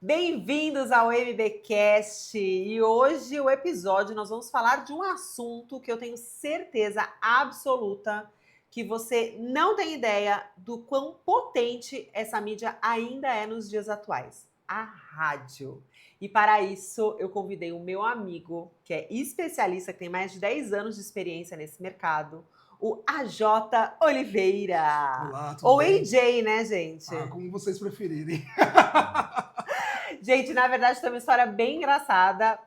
Bem-vindos ao MBcast e hoje o episódio nós vamos falar de um assunto que eu tenho certeza absoluta que você não tem ideia do quão potente essa mídia ainda é nos dias atuais, a rádio. E para isso eu convidei o meu amigo, que é especialista, que tem mais de 10 anos de experiência nesse mercado, o AJ Oliveira. Olá, tudo Ou bem? AJ, né, gente? Como vocês preferirem. Gente, na verdade, tem uma história bem engraçada.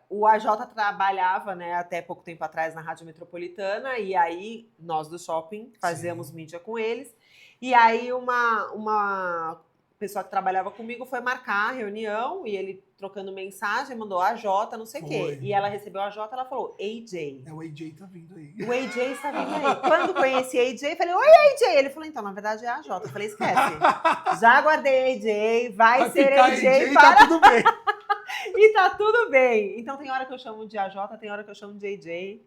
O AJ trabalhava, né, até pouco tempo atrás na Rádio Metropolitana, e aí nós do shopping fazíamos mídia com eles. E aí uma pessoa que trabalhava comigo foi marcar a reunião, e ele trocando mensagem, mandou AJ, não sei o quê. E ela recebeu a AJ, ela falou, AJ. O AJ tá vindo aí. O AJ está vindo aí. Quando conheci AJ, falei, oi AJ. Ele falou, então, na verdade é AJ. Eu falei, esquece. Já guardei AJ, vai ser AJ para... Tá tudo bem. E tá tudo bem. Então tem hora que eu chamo de AJ, tem hora que eu chamo de AJ. E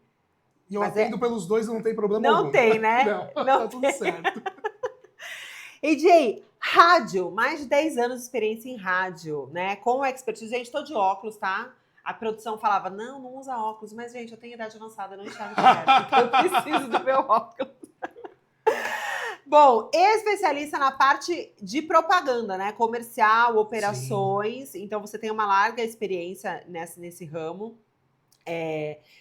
eu atendo pelos dois, não tem problema Não algum. tem, né? Não tá tudo certo. AJ, rádio, mais de 10 anos de experiência em rádio, né? Com expertise, gente, tô de óculos, tá? A produção falava, não usa óculos. Mas, gente, eu tenho idade avançada, eu não enxergo de perto. Então eu preciso do meu óculos. Bom, especialista na parte de propaganda, né? Comercial, operações. Sim. Então você tem uma larga experiência nesse ramo.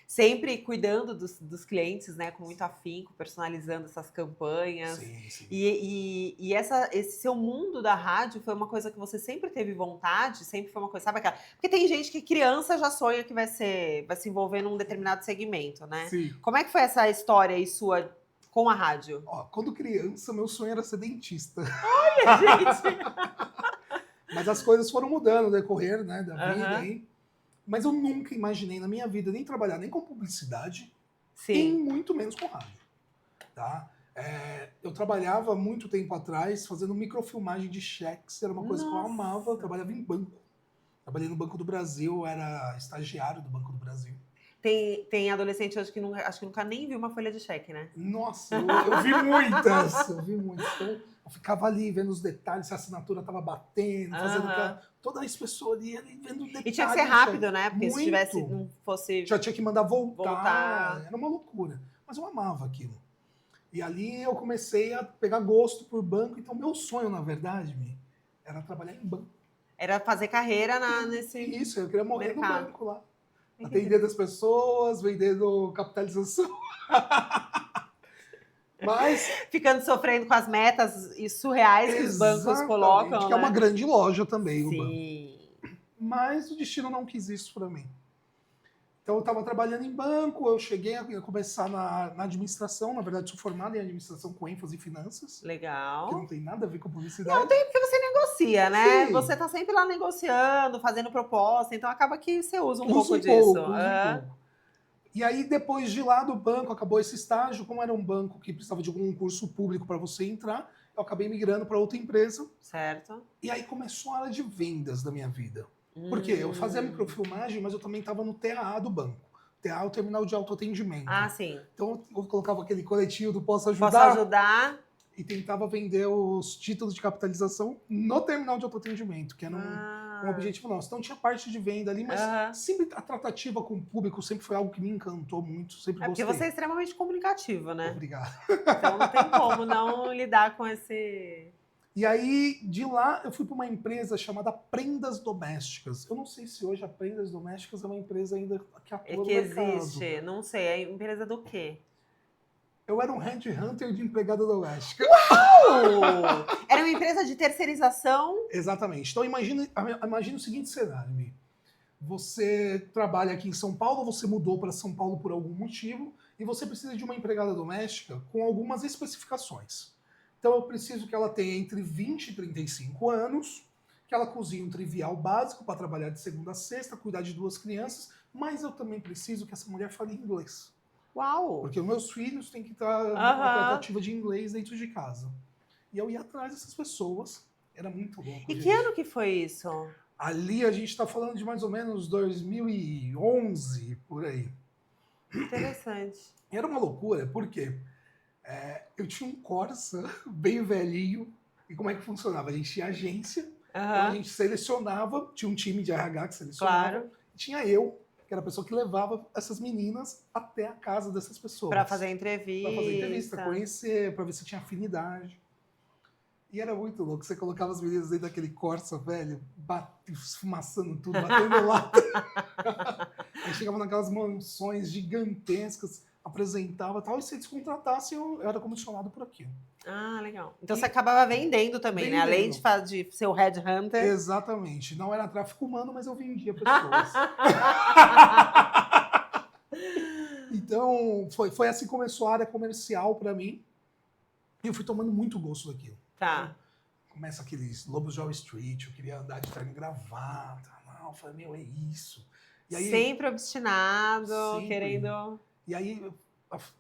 Sempre cuidando dos clientes, né? Com muito afinco, personalizando essas campanhas. Sim. E esse seu mundo da rádio foi uma coisa que você sempre teve vontade, sempre foi uma coisa, sabe aquela? Porque tem gente que criança já sonha que vai se envolver num determinado segmento, né? Sim. Como é que foi essa história aí sua com a rádio? Quando criança, meu sonho era ser dentista. Olha, gente! Mas as coisas foram mudando no decorrer, né, da vida Aham. aí. Mas eu nunca imaginei na minha vida nem trabalhar nem com publicidade, e Sim. muito menos com rádio. Tá? Eu trabalhava muito tempo atrás fazendo microfilmagem de cheques, era uma coisa que eu amava, eu trabalhava em banco. Trabalhei no Banco do Brasil, eu era estagiário do Banco do Brasil. Tem adolescente hoje que acho que nunca nem viu uma folha de cheque, né? Nossa, eu vi muitas, Então, eu ficava ali vendo os detalhes, se a assinatura estava batendo, fazendo toda a pessoa ali vendo detalhes. E tinha que ser rápido, né? Porque se tivesse, não fosse... Já tinha que mandar voltar. Era uma loucura. Mas eu amava aquilo. E ali eu comecei a pegar gosto por banco. Então, meu sonho, na verdade, era trabalhar em banco. Era fazer carreira nesse Isso, eu queria morrer mercado. no banco lá. Atendendo as pessoas, vendendo capitalização. Mas... ficando sofrendo com as metas surreais que os bancos colocam, que é uma né? grande loja também, Sim. o banco. Mas o destino não quis isso para mim. Então eu estava trabalhando em banco, eu cheguei a começar na administração, na verdade sou formado em administração com ênfase em finanças. Legal. Que não tem nada a ver com publicidade. Não tem, porque você negocia, né? Sim. Você tá sempre lá negociando, fazendo proposta, então acaba que você usa um pouco disso. Usa um pouco. E aí, depois de lá do banco, acabou esse estágio. Como era um banco que precisava de algum concurso público para você entrar, eu acabei migrando para outra empresa. Certo. E aí começou a área de vendas da minha vida. Por quê? Eu fazia microfilmagem, mas eu também estava no TAA do banco. TAA é o terminal de autoatendimento. Ah, sim. Então eu colocava aquele coletinho do Posso Ajudar. Posso ajudar? E tentava vender os títulos de capitalização no terminal de autoatendimento, que era um objetivo nosso. Então tinha parte de venda ali, mas sempre a tratativa com o público sempre foi algo que me encantou muito, sempre gostei. Porque você é extremamente comunicativo, né? Obrigado. Então não tem como não lidar com esse... E aí, de lá, eu fui para uma empresa chamada Prendas Domésticas. Eu não sei se hoje a Prendas Domésticas é uma empresa ainda que atua no mercado. existe, não sei, é empresa do quê? Eu era um headhunter de empregada doméstica. Uau! Era uma empresa de terceirização? Exatamente. Então imagine o seguinte cenário, Mi. Você trabalha aqui em São Paulo, você mudou para São Paulo por algum motivo e você precisa de uma empregada doméstica com algumas especificações. Então eu preciso que ela tenha entre 20 e 35 anos, que ela cozinhe um trivial básico para trabalhar de segunda a sexta, cuidar de 2 crianças, mas eu também preciso que essa mulher fale inglês. Uau! Porque os meus filhos têm que estar numa tratativa de inglês dentro de casa. E eu ia atrás dessas pessoas. Era muito louco. E que ano que foi isso? Ali a gente está falando de mais ou menos 2011, por aí. Interessante. Era uma loucura, por quê? Eu tinha um Corsa bem velhinho. E como é que funcionava? A gente tinha agência. Então a gente selecionava, tinha um time de RH que selecionava, Claro. e tinha eu, que era a pessoa que levava essas meninas até a casa dessas pessoas. Pra fazer entrevista. Pra fazer entrevista, conhecer, pra ver se tinha afinidade. E era muito louco, você colocava as meninas dentro daquele Corsa, velho, esfumaçando tudo, batendo lata. Aí chegava naquelas mansões gigantescas, apresentava e tal, e se descontratasse, eu era comissionado por aquilo. Ah, legal. Então E você acabava vendendo também, né? Além de ser o headhunter. Exatamente. Não era tráfico humano, mas eu vendia pessoas. Então, foi assim que começou a área comercial para mim. E eu fui tomando muito gosto daquilo. Tá. Começa aqueles Lobos de Wall Street, eu queria andar de terno e gravata. Não, eu falei, meu, é isso. E aí, sempre obstinado, sempre. Querendo... E aí, eu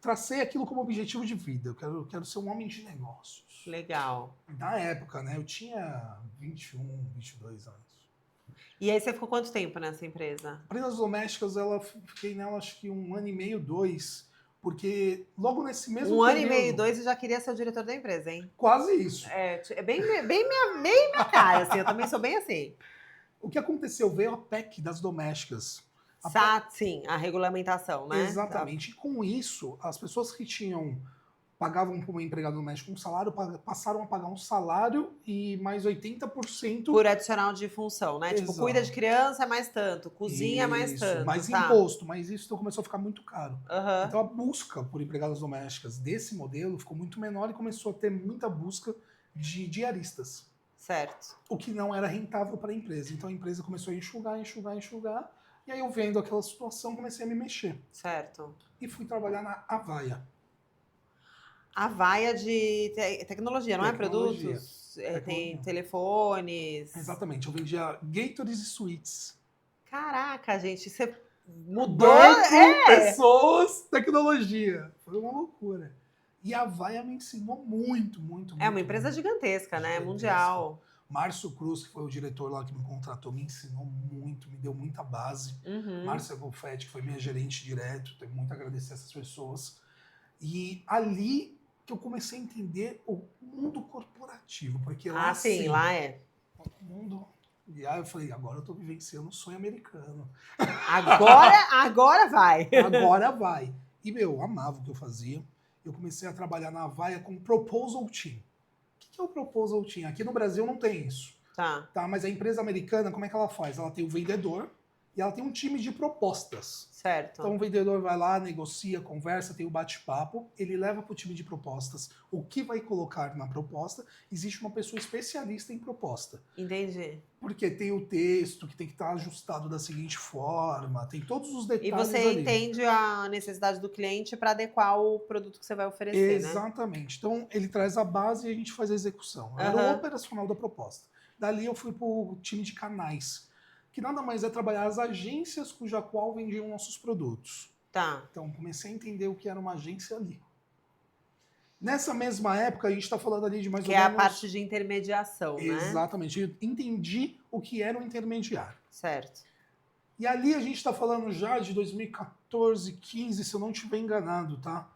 tracei aquilo como objetivo de vida. Eu quero ser um homem de negócios. Legal. Na época, né? Eu tinha 21, 22 anos. E aí você ficou quanto tempo nessa empresa? Prendas domésticas, fiquei nela acho que 1 ano e meio, 2, porque logo nesse mesmo período... 1 ano e meio, 2, você já queria ser o diretor da empresa, hein? Quase isso. É bem minha cara, assim, eu também sou bem assim. O que aconteceu? Veio a PEC das domésticas. Sim, a regulamentação, né? Exatamente. E com isso, as pessoas que pagavam para uma empregada doméstica um salário, passaram a pagar um salário e mais 80%... Por adicional de função, né? Exato. Tipo, cuida de criança é mais tanto, cozinha é mais tanto. Mais imposto, mas isso começou a ficar muito caro. Uhum. Então a busca por empregadas domésticas desse modelo ficou muito menor e começou a ter muita busca de diaristas. Certo. O que não era rentável para a empresa. Então a empresa começou a enxugar. E aí eu vendo aquela situação, comecei a me mexer. Certo. E fui trabalhar na Avaya. Avaya de tecnologia, não Tecnologia. é? Produtos? Tem telefones. Exatamente. Eu vendia Gatorades e suítes. Caraca, gente, você mudou. Pessoas, tecnologia. Foi uma loucura. E a Avaya me ensinou muito. É uma empresa gigantesca, né? Mundial. Márcio Cruz, que foi o diretor lá que me contratou, me ensinou muito, me deu muita base. Márcia Golfetti, que foi minha gerente direto, tenho muito a agradecer a essas pessoas. E ali que eu comecei a entender o mundo corporativo, porque lá sim, lá é. O mundo... E aí eu falei, agora eu tô vivenciando um sonho americano. Agora vai. Agora vai. E, eu amava o que eu fazia. Eu comecei a trabalhar na Avaya com Proposal Team. O que é o Proposal Team? Aqui no Brasil não tem isso. Tá, mas a empresa americana, como é que ela faz? Ela tem o vendedor e ela tem um time de propostas. Certo. Então o vendedor vai lá, negocia, conversa, tem o bate-papo, ele leva para o time de propostas o que vai colocar na proposta. Existe uma pessoa especialista em proposta. Entendi. Porque tem o texto que tem que estar ajustado da seguinte forma, tem todos os detalhes. E você ali. Entende a necessidade do cliente para adequar o produto que você vai oferecer, Exatamente. Né? Então ele traz a base e a gente faz a execução. Era o operacional da proposta. Dali eu fui para o time de canais, que nada mais é trabalhar as agências cuja qual vendiam nossos produtos. Tá. Então comecei a entender o que era uma agência ali. Nessa mesma época, a gente está falando ali de mais ou menos... Que é a parte de intermediação, né? Exatamente. Eu entendi o que era um intermediário. Certo. E ali a gente está falando já de 2014, 15, se eu não estiver enganado, tá?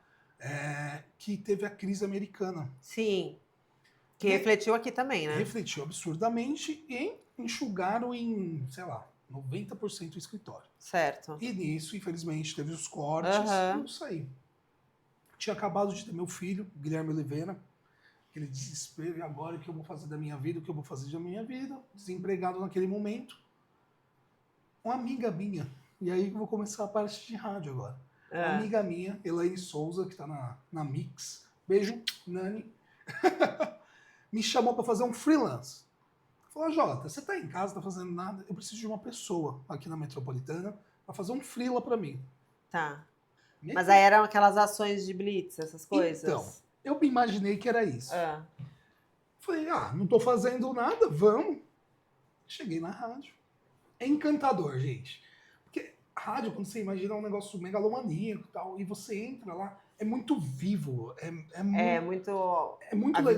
Que teve a crise americana. Sim. Que refletiu aqui também, né? Refletiu absurdamente e enxugaram em, sei lá, 90% o escritório. Certo. E nisso, infelizmente, teve os cortes e eu saí. Tinha acabado de ter meu filho, Guilherme Oliveira, aquele desespero, e agora o que eu vou fazer da minha vida, o que eu vou fazer da minha vida, desempregado naquele momento. Uma amiga minha, e aí eu vou começar a parte de rádio agora. Uma amiga minha, Elaine Souza, que está na Mix, beijo, Nani, me chamou para fazer um freelance. Falou, Jota, você está em casa, não está fazendo nada, eu preciso de uma pessoa aqui na Metropolitana para fazer um freela para mim. Tá. Mas aí eram aquelas ações de blitz, essas coisas? Então, eu me imaginei que era isso. Falei, não tô fazendo nada, vamos. Cheguei na rádio. É encantador, gente. Porque rádio, quando você imagina, é um negócio megalomaníaco e tal, e você entra lá, é muito vivo. É muito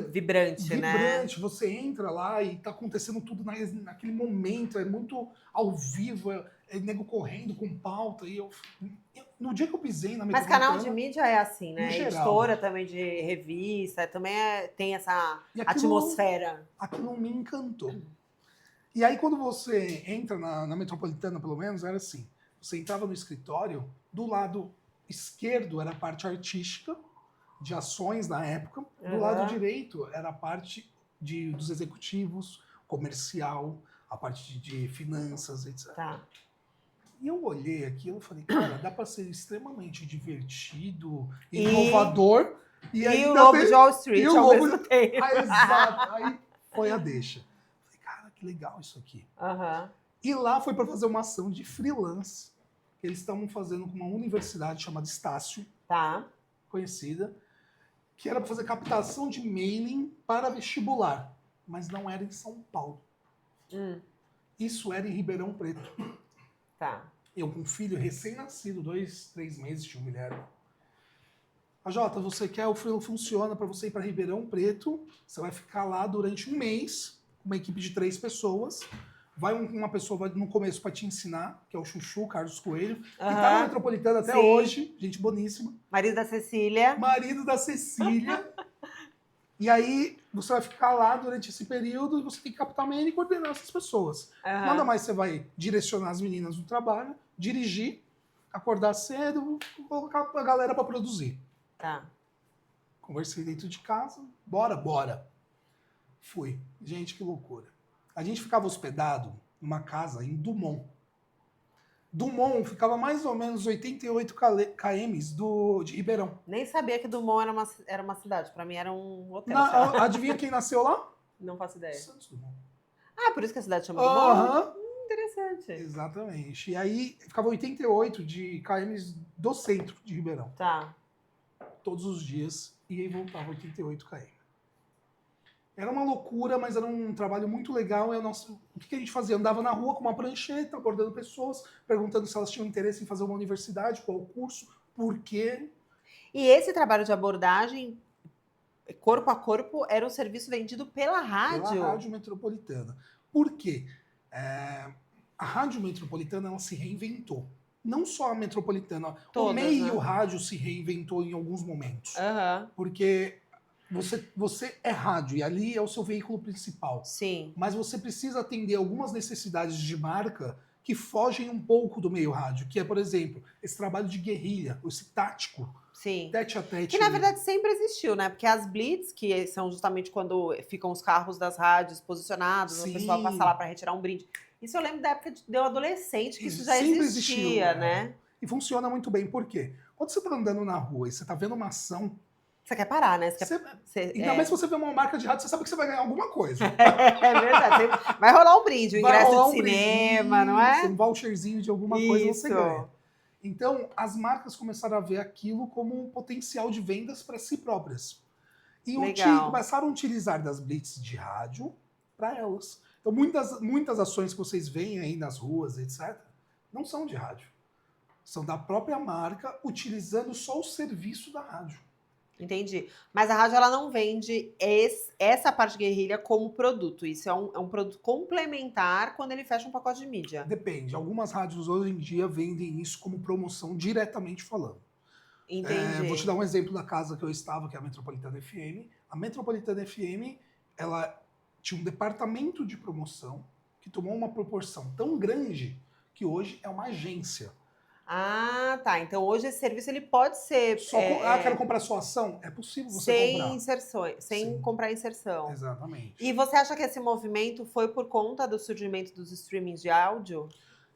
vibrante, né? Vibrante. Você entra lá e tá acontecendo tudo naquele momento, é muito ao vivo, é nego correndo com pauta, e no dia que eu pisei na Mas canal de mídia é assim, né? Editora também de revista, também tem essa atmosfera. Aquilo me encantou. E aí, quando você entra na Metropolitana, pelo menos, era assim. Você entrava no escritório, do lado esquerdo era a parte artística, de ações na época. Do lado direito era a parte dos executivos, comercial, a parte de finanças, etc. Tá. E eu olhei aquilo e falei, cara, dá para ser extremamente divertido, inovador. E ainda o Lobo tem- de Wall Street e o ao Lobo- mesmo tempo. Ah, exato. Aí foi a deixa. Falei, cara, que legal isso aqui. Aham. E lá foi para fazer uma ação de freelance que eles estavam fazendo com uma universidade chamada Estácio, Tá. conhecida, que era para fazer captação de mailing para vestibular, mas não era em São Paulo. Isso era em Ribeirão Preto. Tá. Eu com um filho recém-nascido, 2, 3 meses, tinha um Guilherme. A Jota, você quer, o freelo funciona para você ir para Ribeirão Preto, você vai ficar lá durante um mês, uma equipe de 3 pessoas, uma pessoa vai no começo para te ensinar, que é o Chuchu, Carlos Coelho, que tá na Metropolitana até Sim. hoje, gente boníssima. Marido da Cecília. Marido da Cecília. E aí você vai ficar lá durante esse período e você tem que captar e coordenar essas pessoas. Nada mais você vai direcionar as meninas no trabalho, dirigir, acordar cedo, colocar a galera para produzir. Tá. Conversei dentro de casa, bora. Fui. Gente, que loucura. A gente ficava hospedado numa casa em Dumont. Dumont ficava mais ou menos 88 km de Ribeirão. Nem sabia que Dumont era uma cidade. Pra mim era um hotel. Adivinha quem nasceu lá? Não faço ideia. Santos Dumont. Ah, por isso que a cidade chama Dumont? Aham. Interessante. Exatamente. E aí ficava 88 de km do centro de Ribeirão. Tá. Todos os dias. E aí voltava 88 km. Era uma loucura, mas era um trabalho muito legal. O que a gente fazia? Andava na rua com uma prancheta, abordando pessoas, perguntando se elas tinham interesse em fazer uma universidade, qual o curso, por quê. E esse trabalho de abordagem, corpo a corpo, era um serviço vendido pela rádio? Pela Rádio Metropolitana. Por quê? A Rádio Metropolitana ela se reinventou. Não só a Metropolitana. Todas, o MEI né? e o rádio se reinventou em alguns momentos. Aham. Porque você é rádio e ali é o seu veículo principal. Sim. Mas você precisa atender algumas necessidades de marca que fogem um pouco do meio rádio, que é, por exemplo, esse trabalho de guerrilha, esse tático, Sim. tete a tete. Que na verdade sempre existiu, né? Porque as blitz, que são justamente quando ficam os carros das rádios posicionados, o pessoal passa lá para retirar um brinde. Isso eu lembro da época de eu adolescente, que isso já sempre existia, existiu, né? E funciona muito bem. Por quê? Quando você tá andando na rua e você tá vendo uma ação, Você quer parar, né? ainda mais se você vê uma marca de rádio, você sabe que você vai ganhar alguma coisa. É verdade. Vai rolar um brinde, um Vai ingresso rolar de um cinema, brinde, não é? Um voucherzinho de alguma coisa você Isso. ganha. Então, as marcas começaram a ver aquilo como um potencial de vendas para si próprias. E Legal. começaram a utilizar das blitz de rádio para elas. Então, muitas ações que vocês veem aí nas ruas, etc., não são de rádio. São da própria marca, utilizando só o serviço da rádio. Entendi. Mas a rádio ela não vende essa parte guerrilha como produto. Isso é um produto complementar quando ele fecha um pacote de mídia. Depende. Algumas rádios hoje em dia vendem isso como promoção diretamente falando. Entendi. Vou te dar um exemplo da casa que eu estava, que é a Metropolitana FM. A Metropolitana FM, ela tinha um departamento de promoção que tomou uma proporção tão grande que hoje é uma agência. Ah, tá. Então hoje esse serviço ele pode ser quero comprar sua ação? É possível você sem comprar. inserções, sem Sim. comprar inserção. Exatamente. E você acha que esse movimento foi por conta do surgimento dos streamings de áudio?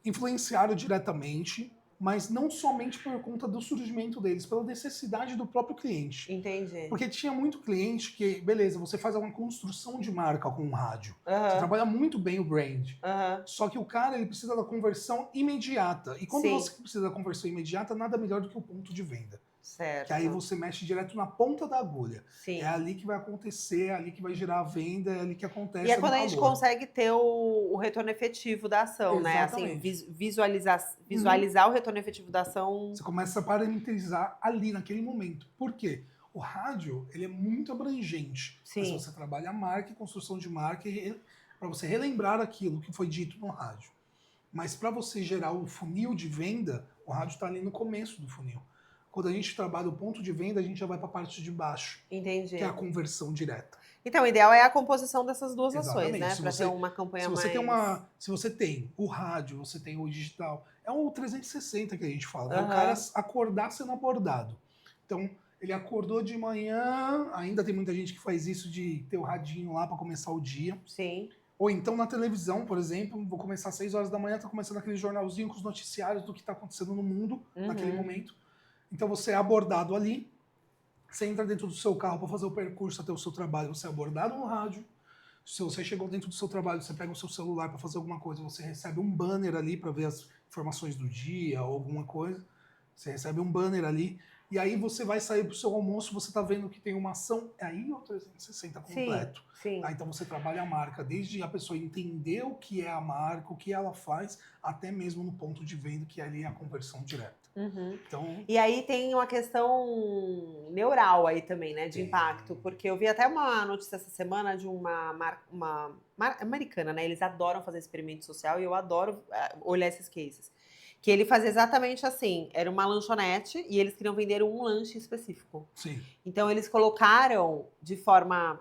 Influenciaram diretamente, mas não somente por conta do surgimento deles, pela necessidade do próprio cliente. Entendi. Porque tinha muito cliente que, beleza, você faz uma construção de marca com o rádio. Você trabalha muito bem o brand. Só que o cara ele precisa da conversão imediata. E quando você precisa da conversão imediata, nada melhor do que o ponto de venda. Certo. Que aí você mexe direto na ponta da agulha. Sim. É ali que vai acontecer, é ali que vai gerar a venda, é ali que acontece. E é quando a gente consegue ter o retorno efetivo da ação, Exatamente. né? Assim, visualizar o retorno efetivo da ação. Você começa a parametrizar ali, naquele momento. Por quê? O rádio, ele é muito abrangente. Sim. Mas você trabalha a marca e construção de marca para você relembrar aquilo que foi dito no rádio. Mas para você gerar o funil de venda, o rádio está ali no começo do funil. Quando a gente trabalha o ponto de venda, a gente já vai para a parte de baixo, Entendi. que é a conversão direta. Então, o ideal é a composição dessas duas Exatamente. ações, né? Se Para você- ter uma campanha Se você, mais... se você tem o rádio, você tem o digital, é um 360 que a gente fala, né? O Aham. cara acordar sendo abordado. Então, ele acordou de manhã, ainda tem muita gente que faz isso de ter o radinho lá para começar o dia. Sim. Ou então na televisão, por exemplo, vou começar às 6 horas da manhã, tá começando aquele jornalzinho com os noticiários do que está acontecendo no mundo naquele momento. Então você é abordado ali, você entra dentro do seu carro para fazer o percurso até o seu trabalho, você é abordado no rádio. Se você chegou dentro do seu trabalho, você pega o seu celular para fazer alguma coisa, você recebe um banner ali para ver as informações do dia ou alguma coisa. Você recebe um banner ali. E aí você vai sair pro seu almoço, você tá vendo que tem uma ação, aí o 360 completo. Sim. Então você trabalha a marca, desde a pessoa entender o que é a marca, o que ela faz, até mesmo no ponto de venda, que ali é a conversão direta. Então, E aí tem uma questão neural aí também, né, de impacto, porque eu vi até uma notícia essa semana de uma marca americana, né, eles adoram fazer experimento social e eu adoro olhar esses cases. Que ele fazia exatamente assim, era uma lanchonete e eles queriam vender um lanche específico. sim. Então eles colocaram de forma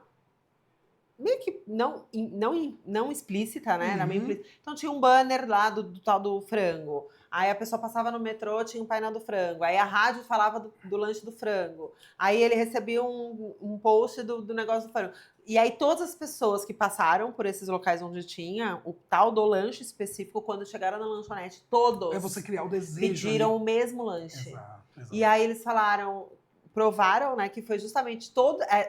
meio que não explícita, né? Era meio implícita. Então tinha um banner lá do tal do frango. Aí a pessoa passava no metrô, tinha um painel do frango. Aí a rádio falava do lanche do frango. Aí ele recebia um post do negócio do frango. E aí todas as pessoas que passaram por esses locais onde tinha o tal do lanche específico, quando chegaram na lanchonete, todos É você criar o desejo pediram ali. o mesmo lanche. Exato. E aí eles provaram, né, que foi justamente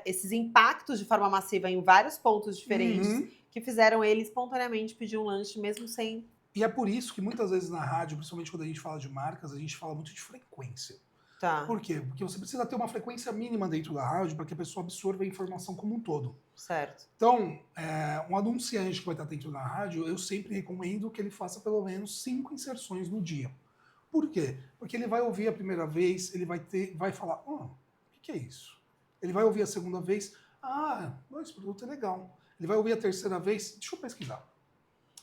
esses impactos de forma massiva em vários pontos diferentes que fizeram ele espontaneamente pedir um lanche mesmo sem... E é por isso que muitas vezes na rádio, principalmente quando a gente fala de marcas, a gente fala muito de frequência. Tá. Por quê? Porque você precisa ter uma frequência mínima dentro da rádio para que a pessoa absorva a informação como um todo. Certo. Então, um anunciante que vai estar dentro da rádio, eu sempre recomendo que ele faça pelo menos 5 inserções no dia. Por quê? Porque ele vai ouvir a primeira vez, ele vai falar, o que é isso? Ele vai ouvir a segunda vez, esse produto é legal. Ele vai ouvir a terceira vez, deixa eu pesquisar.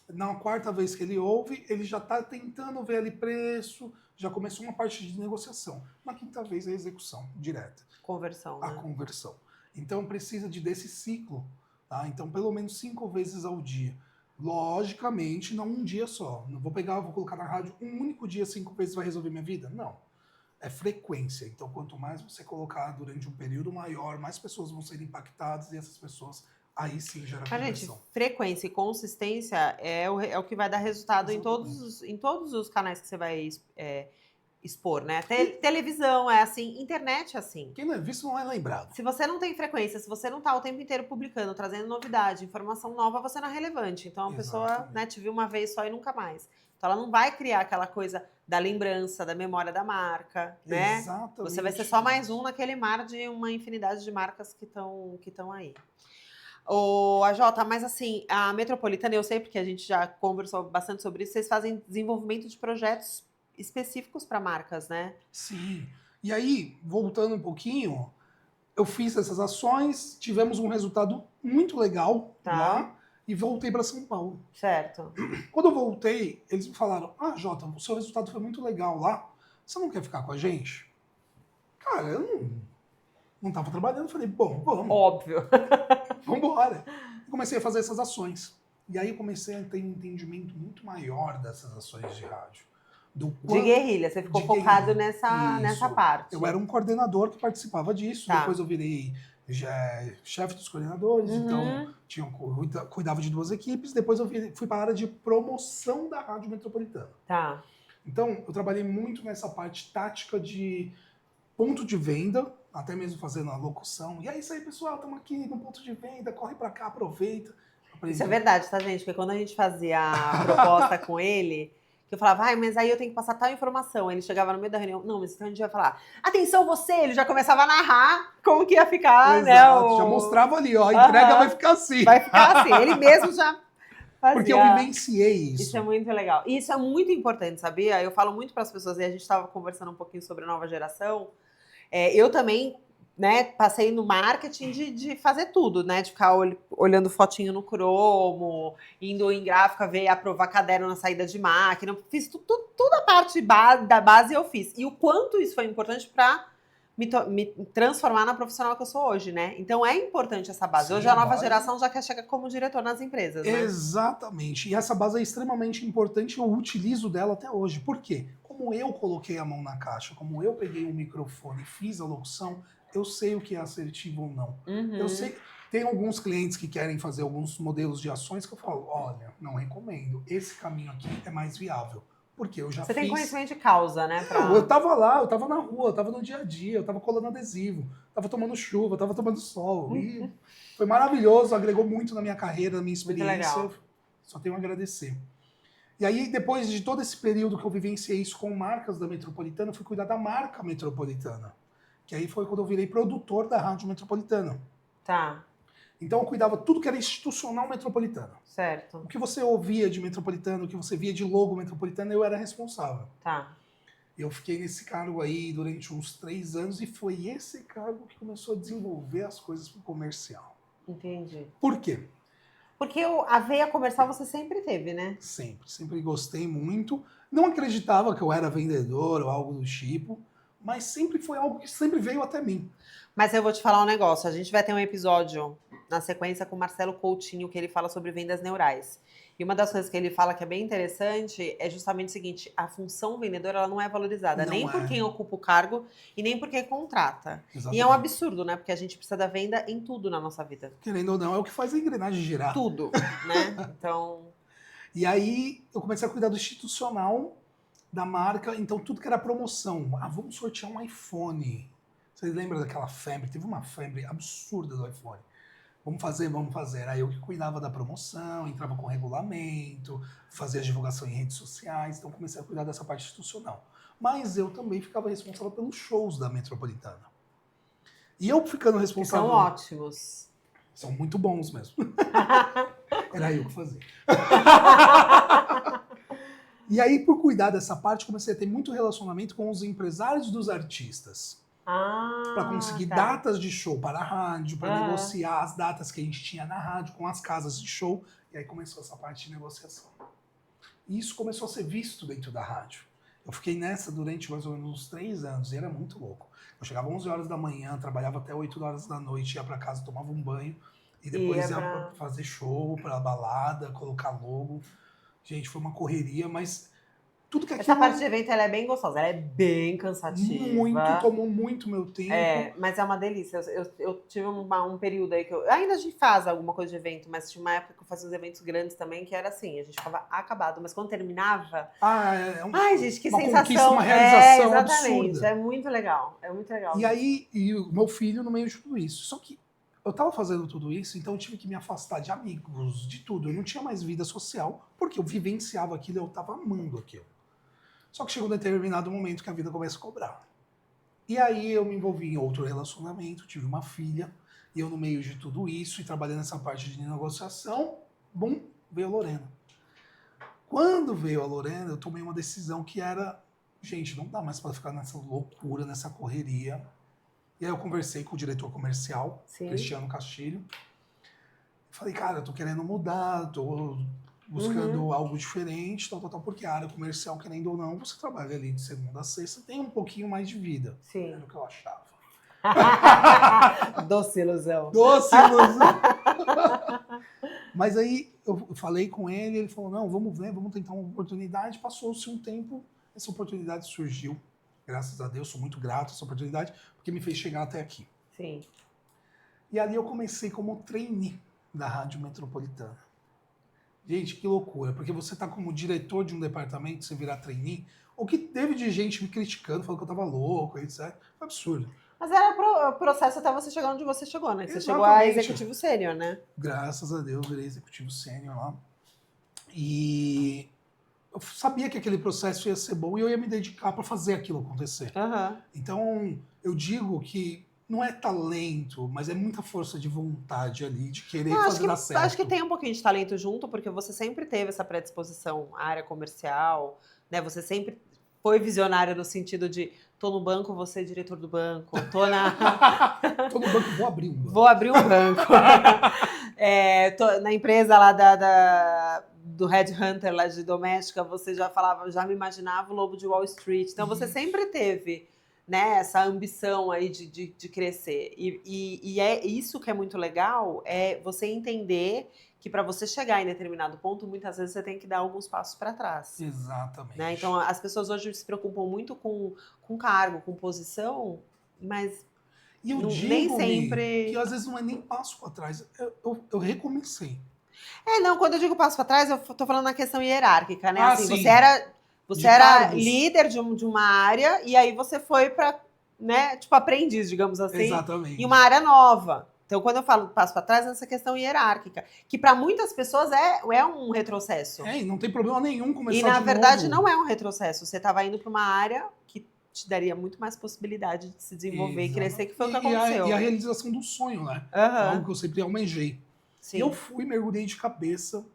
Na quarta vez que ele ouve, ele já está tentando ver ali preço, já começou uma parte de negociação. Na quinta vez é a execução direta. Conversão, né? A conversão. Então precisa desse ciclo, tá? Então pelo menos 5 vezes ao dia. Logicamente, não um dia só. Não vou colocar na rádio um único dia 5 vezes vai resolver minha vida? Não. É frequência. Então quanto mais você colocar durante um período maior, mais pessoas vão ser impactadas e essas pessoas aí sim gera conversão. Gente, frequência e consistência é o que vai dar resultado em todos os canais que você vai expor, né? Televisão é assim, internet é assim. Quem não é visto não é lembrado. Se você não tem frequência, se você não tá o tempo inteiro publicando, trazendo novidade, informação nova, você não é relevante. Então a pessoa, né, te viu uma vez só e nunca mais. Então ela não vai criar aquela coisa da lembrança, da memória da marca, né? Exatamente. Você vai ser só mais um naquele mar de uma infinidade de marcas que estão aí. AJ, mas assim, a Metropolitana, eu sei porque a gente já conversou bastante sobre isso, vocês fazem desenvolvimento de projetos específicos para marcas, né? Sim. E aí, voltando um pouquinho, eu fiz essas ações, tivemos um resultado muito legal lá e voltei para São Paulo. Certo. Quando eu voltei, eles me falaram, Jota, o seu resultado foi muito legal lá, você não quer ficar com a gente? Cara, eu não estava trabalhando, falei, bom, vamos. Óbvio. Vamos embora. E comecei a fazer essas ações. E aí eu comecei a ter um entendimento muito maior dessas ações de rádio. De guerrilha, você ficou focado nessa parte. Eu era um coordenador que participava disso, depois eu virei chefe dos coordenadores, então cuidava de 2 equipes, depois eu fui para a área de promoção da Rádio Metropolitana. Tá. Então, eu trabalhei muito nessa parte tática de ponto de venda, até mesmo fazendo a locução. E é isso aí, pessoal, estamos aqui no ponto de venda, corre para cá, aproveita. Isso é verdade, tá, gente? Porque quando a gente fazia a proposta com ele, que eu falava, mas aí eu tenho que passar tal informação. Ele chegava no meio da reunião, não, mas então a gente vai falar, atenção você! Ele já começava a narrar como que ia ficar, exato, né? Já mostrava ali, a entrega vai ficar assim. Vai ficar assim, ele mesmo já fazia. Porque eu vivenciei isso. Isso é muito legal. E isso é muito importante, sabia? Eu falo muito para as pessoas, e a gente estava conversando um pouquinho sobre a nova geração. Eu também né, passei no marketing de fazer tudo, né? De ficar olhando fotinho no cromo, indo em gráfica ver aprovar caderno na saída de máquina. Fiz toda a parte da base eu fiz. E o quanto isso foi importante para me transformar na profissional que eu sou hoje, né? Então é importante essa base. Sim, Hoje a a nova base. geração já quer chegar como diretor nas empresas, né? Exatamente. E essa base é extremamente importante, eu utilizo dela até hoje. Por quê? Como eu coloquei a mão na caixa, como eu peguei o microfone e fiz a locução, eu sei o que é assertivo ou não. Eu sei. Tem alguns clientes que querem fazer alguns modelos de ações que eu falo, olha, não recomendo. Esse caminho aqui é mais viável. Porque eu já Você fiz. tem conhecimento de causa, né? Eu tava lá, eu tava na rua, eu tava no dia a dia, eu tava colando adesivo, tava tomando chuva, tava tomando sol. E foi maravilhoso, agregou muito na minha carreira, na minha experiência. Muito legal. Só tenho a agradecer. E aí, depois de todo esse período que eu vivenciei isso com marcas da Metropolitana, eu fui cuidar da marca Metropolitana. Que aí foi quando eu virei produtor da Rádio Metropolitana. Tá. Então eu cuidava tudo que era institucional metropolitana. Certo. O que você ouvia de Metropolitana, o que você via de logo Metropolitana, eu era responsável. Tá. Eu fiquei nesse cargo aí durante uns 3 anos e foi esse cargo que começou a desenvolver as coisas para o comercial. Entendi. Por quê? Porque a veia comercial você sempre teve, né? Sempre gostei muito. Não acreditava que eu era vendedor ou algo do tipo, mas sempre foi algo que sempre veio até mim. Mas eu vou te falar um negócio. A gente vai ter um episódio na sequência com o Marcelo Coutinho, que ele fala sobre vendas neurais. E uma das coisas que ele fala que é bem interessante é justamente o seguinte: a função vendedora ela não é valorizada, Não nem é. por quem ocupa o cargo e nem por quem contrata. Exatamente. E é um absurdo, né? Porque a gente precisa da venda em tudo na nossa vida. Querendo ou não, é o que faz a engrenagem girar. Tudo, né? Então. E aí eu comecei a cuidar do institucional da marca, então tudo que era promoção. Ah, vamos sortear um iPhone. Vocês lembram daquela febre? Teve uma febre absurda do iPhone. Vamos fazer. Aí eu que cuidava da promoção, entrava com regulamento, fazia divulgação em redes sociais, então comecei a cuidar dessa parte institucional. Mas eu também ficava responsável pelos shows da Metropolitana. E eu ficando Que responsável... são ótimos. São muito bons mesmo. Era eu que fazia. E aí, por cuidar dessa parte, comecei a ter muito relacionamento com os empresários dos artistas. Para conseguir datas de show para a rádio, para negociar as datas que a gente tinha na rádio com as casas de show. E aí começou essa parte de negociação. E isso começou a ser visto dentro da rádio. Eu fiquei nessa durante mais ou menos uns 3 anos e era muito louco. Eu chegava às 11 horas da manhã, trabalhava até 8 horas da noite, ia para casa, tomava um banho e depois ia pra fazer show, para balada, colocar logo. Gente, foi uma correria, mas tudo que aquilo... Essa parte de evento ela é bem gostosa, ela é bem cansativa. Tomou muito meu tempo. Mas é uma delícia. Eu tive um período aí que ainda a gente faz alguma coisa de evento, mas tinha uma época que eu fazia uns eventos grandes também, que era assim, a gente ficava acabado, mas quando terminava... Ai, gente, que uma sensação. Conquista, uma realização exatamente, absurda. É muito legal. E aí, o meu filho no meio de tudo isso. Só que eu tava fazendo tudo isso, então eu tive que me afastar de amigos, de tudo. Eu não tinha mais vida social, porque eu vivenciava aquilo, eu tava amando aquilo. Só que chegou um determinado momento que a vida começa a cobrar. E aí eu me envolvi em outro relacionamento, tive uma filha, e eu no meio de tudo isso, e trabalhando nessa parte de negociação, bum, veio a Lorena. Quando veio a Lorena, eu tomei uma decisão que era, gente, não dá mais para ficar nessa loucura, nessa correria. E aí eu conversei com o diretor comercial, Cristiano Castilho. Falei, cara, eu tô querendo mudar, tô buscando algo diferente, porque a área comercial, querendo ou não, você trabalha ali de segunda a sexta, tem um pouquinho mais de vida. Sim. Era o que eu achava. Doce ilusão. Doce ilusão. Mas aí eu falei com ele falou, não, vamos ver, vamos tentar uma oportunidade. Passou-se um tempo, essa oportunidade surgiu. Graças a Deus, sou muito grato a essa oportunidade, porque me fez chegar até aqui. Sim. E ali eu comecei como trainee da Rádio Metropolitana. Gente, que loucura, porque você tá como diretor de um departamento, você virar trainee, o que teve de gente me criticando, falando que eu tava louco, etc. Foi absurdo. Mas era o processo até você chegar onde você chegou, né? Você Exatamente. chegou a executivo sênior, né? Graças a Deus, virei executivo sênior lá. E eu sabia que aquele processo ia ser bom e eu ia me dedicar para fazer aquilo acontecer. Então, eu digo que não é talento, mas é muita força de vontade ali, de querer fazer dar certo. Acho que tem um pouquinho de talento junto, porque você sempre teve essa predisposição à área comercial, né? Você sempre foi visionária no sentido de tô no banco, você é diretor do banco, tô Tô no banco, vou abrir um banco. vou abrir um banco. Tô na empresa lá do Headhunter, lá de doméstica, você já falava, já me imaginava o lobo de Wall Street. Então, você sempre teve, né, essa ambição aí de crescer. E é isso que é muito legal, é você entender que para você chegar em determinado ponto, muitas vezes você tem que dar alguns passos para trás. Exatamente. Né? Então, as pessoas hoje se preocupam muito com cargo, com posição, mas E eu não, digo, nem Mi, sempre... que às vezes não é nem passo para trás. Eu recomecei. Não, quando eu digo passo para trás, eu tô falando na questão hierárquica, né? Ah, Assim, sim. você De era cargos. líder de uma área e aí você foi para, né, tipo aprendiz, digamos assim, Exatamente. em uma área nova. Então, quando eu falo passo para trás, é essa questão hierárquica, que para muitas pessoas é um retrocesso. E não tem problema nenhum começar E, de na verdade, novo. não é um retrocesso. Você estava indo para uma área que te daria muito mais possibilidade de se desenvolver e crescer, que foi o que aconteceu. E a realização do sonho, né? Aham. Algo que eu sempre almejei. Sim. E eu fui, mergulhei de cabeça.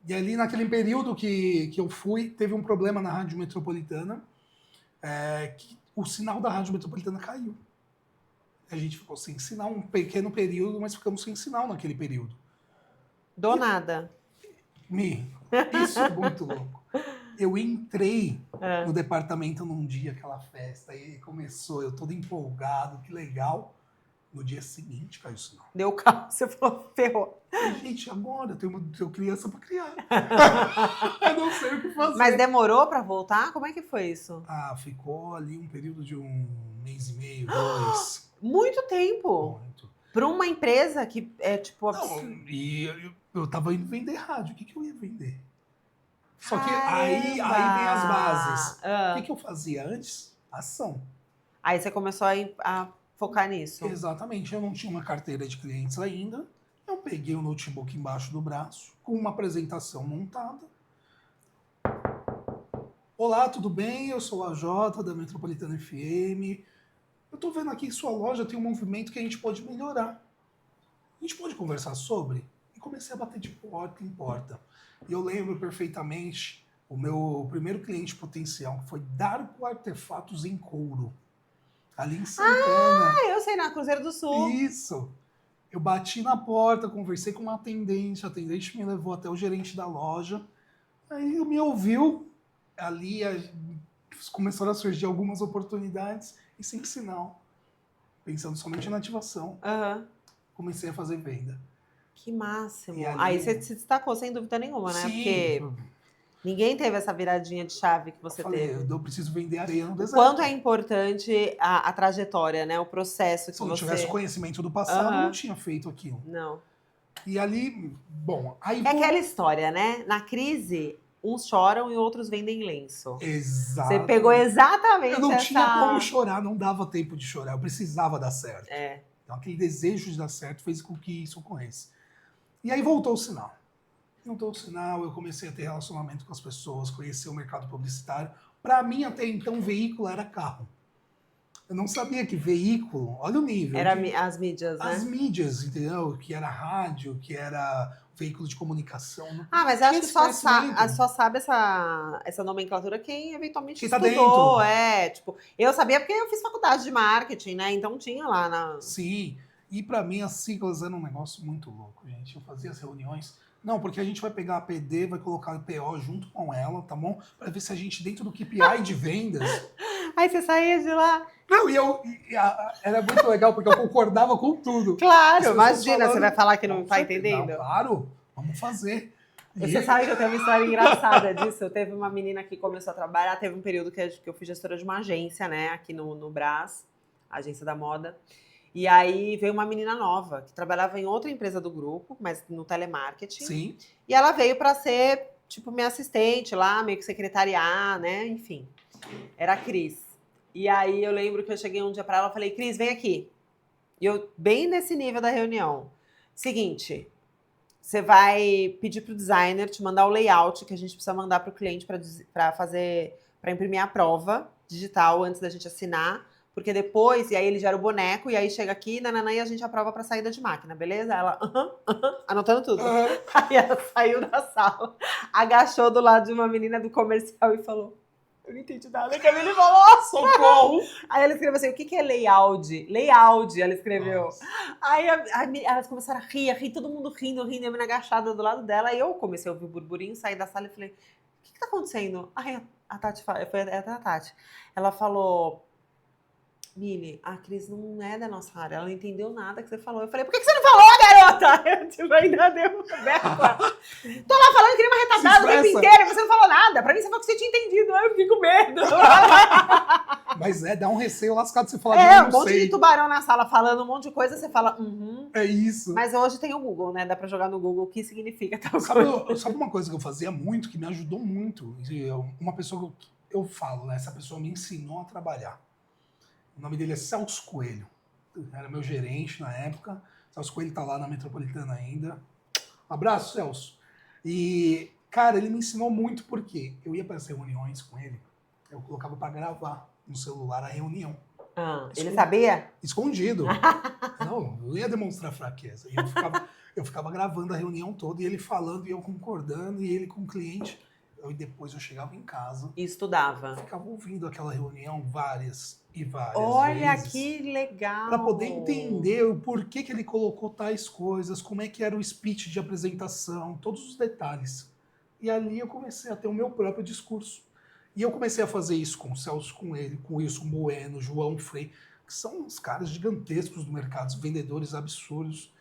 E ali, naquele período que eu fui, teve um problema na Rádio Metropolitana, que o sinal da Rádio Metropolitana caiu. A gente ficou sem sinal um pequeno período, mas ficamos sem sinal naquele período. Do nada. Isso é muito louco. Eu entrei no departamento num dia, aquela festa, e começou, eu todo empolgado, que legal. No dia seguinte caiu o sinal. Deu caos, você falou, ferrou. E, gente, agora eu tenho criança para criar. Eu não sei o que fazer. Mas demorou para voltar? Como é que foi isso? Ficou ali um período de 1 mês e meio, 2. Muito tempo. Muito. Para uma empresa que é tipo Não, absurdo. e eu tava indo vender rádio. O que eu ia vender? Só que aí vem as bases. O que eu fazia antes? Ação. Aí você começou a focar nisso. Exatamente. Eu não tinha uma carteira de clientes ainda. Eu peguei o notebook embaixo do braço, com uma apresentação montada. Olá, tudo bem? Eu sou a Jota, da Metropolitana FM. Eu tô vendo aqui que sua loja tem um movimento que a gente pode melhorar. A gente pode conversar sobre? E comecei a bater de porta em porta. E eu lembro perfeitamente o meu primeiro cliente potencial, que foi Darko Artefatos em Couro, ali em Santana. Eu sei, na Cruzeiro do Sul. Isso. Eu bati na porta, conversei com uma atendente, a atendente me levou até o gerente da loja. Aí ele me ouviu, ali começaram a surgir algumas oportunidades e sem sinal. Pensando somente na ativação, comecei a fazer venda. Que máximo. E ali- Aí você se destacou, sem dúvida nenhuma, né? Sim, Porque ninguém teve essa viradinha de chave que você eu falei, teve. eu preciso vender areia no O deserto. quanto é importante a trajetória, né? O processo que Se eu não você... tivesse conhecimento do passado, eu não tinha feito aquilo. Não. E ali, bom, aí... É aquela história, né? Na crise, uns choram e outros vendem lenço. Exato. Você pegou exatamente Eu não essa... tinha como chorar, não dava tempo de chorar, eu precisava dar certo. É. Então aquele desejo de dar certo fez com que isso ocorresse. E aí voltou o sinal. Voltou o sinal, eu comecei a ter relacionamento com as pessoas, conhecer o mercado publicitário. Para mim, até então, veículo era carro. Eu não sabia que veículo, olha o nível. Era as mídias, né? As mídias, entendeu? Que era rádio, que era veículo de comunicação. Mas eu acho que só sabe essa nomenclatura quem eventualmente estudou. Tipo, eu sabia porque eu fiz faculdade de marketing, né? Então tinha lá na... Sim, e para mim as siglas eram um negócio muito louco, gente. Eu fazia as reuniões. Não, porque a gente vai pegar a PD, vai colocar o PO junto com ela, tá bom? Para ver se a gente, dentro do KPI de vendas... Aí você saía de lá... Não, era muito legal, porque eu concordava com tudo. Claro, imagina, você vai falar que não tá entendendo? Não, claro, vamos fazer. Você sabe que eu tenho uma história engraçada disso. Eu teve uma menina que começou a trabalhar, teve um período que eu fui gestora de uma agência, né, aqui no Brás, agência da moda. E aí veio uma menina nova, que trabalhava em outra empresa do grupo, mas no telemarketing. Sim. E ela veio para ser, tipo, minha assistente lá, meio que secretariar, né, enfim. Era a Cris. E aí eu lembro que eu cheguei um dia para ela e falei, Cris, vem aqui. E eu, bem nesse nível da reunião. Seguinte, você vai pedir pro designer te mandar o layout que a gente precisa mandar pro cliente para imprimir a prova digital antes da gente assinar. Porque depois, e aí ele gera o boneco, e aí chega aqui, nananã, e a gente aprova pra saída de máquina, beleza? Ela, anotando tudo. Aí ela saiu da sala, agachou do lado de uma menina do comercial e falou, Eu não entendi nada que a Mili falou. Socorro! Aí ela escreveu assim, o que é layout? Layout, ela escreveu. Nossa. Aí elas começaram a rir, todo mundo rindo, a menina agachada do lado dela. Aí eu comecei a ouvir o burburinho, saí da sala e falei, o que tá acontecendo? Aí a Tati falou, foi até a Tati. Ela falou, Mili, a Cris não é da nossa área, ela não entendeu nada que você falou. Eu falei, por que você não falou, garota? Eu tipo, ainda deu verba. Tô lá falando que nem uma retardada o tempo inteiro, você não falou nada. Pra mim, você falou que você tinha entendido. Aí eu fiquei com medo. Mas dá um receio lascado você falar de eu não um monte sei. de tubarão na sala falando um monte de coisa, você fala, É isso. Mas hoje tem o Google, né? Dá pra jogar no Google o que significa tal coisa. Sabe uma coisa que eu fazia muito, que me ajudou muito? Uma pessoa que eu falo, né? Essa pessoa me ensinou a trabalhar. O nome dele é Celso Coelho. Era meu gerente na época. Celso Coelho tá lá na Metropolitana ainda. Um abraço, Celso. E, cara, ele me ensinou muito porque eu ia para as reuniões com ele, eu colocava para gravar no celular a reunião. Ele sabia? Escondido. Não, eu ia demonstrar fraqueza. E eu ficava gravando a reunião toda e ele falando e eu concordando e ele com o cliente. Depois eu chegava em casa. E estudava. Ficava ouvindo aquela reunião várias e várias Olha vezes. Que legal! Para poder entender o porquê que ele colocou tais coisas, como é que era o speech de apresentação, todos os detalhes. E ali eu comecei a ter o meu próprio discurso. E eu comecei a fazer isso com o Celso, com ele, com o Wilson Bueno, João Frei, que são uns caras gigantescos do mercado, vendedores absurdos.